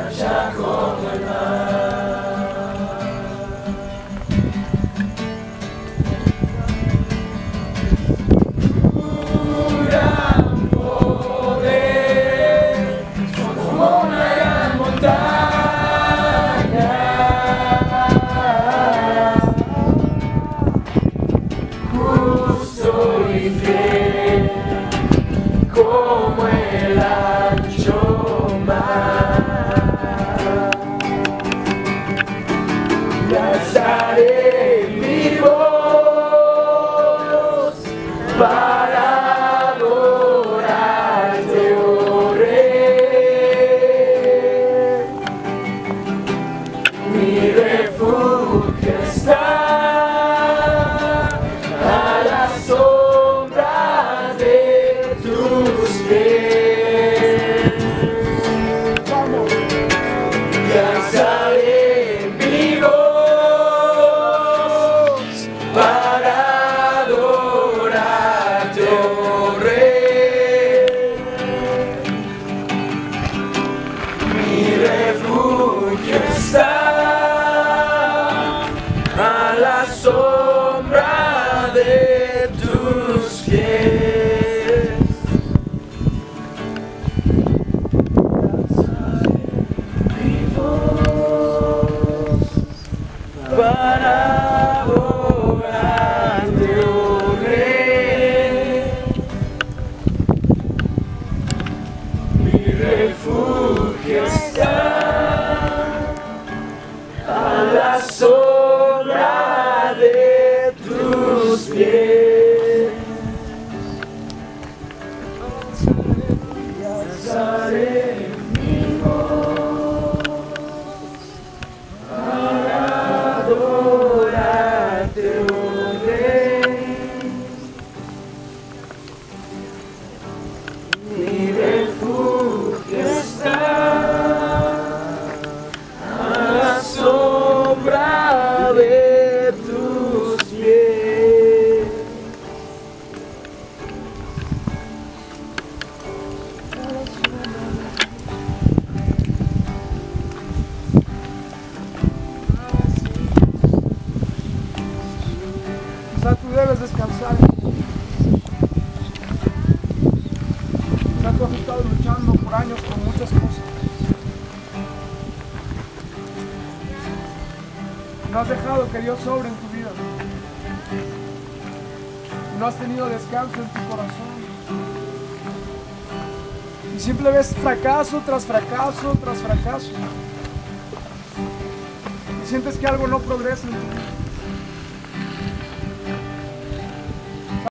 allá como el mar. Tu gran poder, como una gran montaña, justo y fiel, como el ancho mar. Y alzaré mi voz para adorarte, oh Rey. Mi refugio está a la sombra de tus pies. Y alzaré mi voz para adorarte, oh Rey. Mi refugio está a la sombra de tus pies. Mi voz para adorarte, oh Rey. Mi refugio está a la sombra de tus pies. Y alzaré mi voz para adorarte, oh Rey. Mi refugio está a la sombra de tus pies. Quizá tú debes descansar. Quizá tú has estado luchando por años con muchas cosas. No has dejado que Dios sobre en tu vida. No has tenido descanso en tu corazón. Y siempre ves fracaso tras fracaso tras fracaso. Y sientes que algo no progresa en tu vida.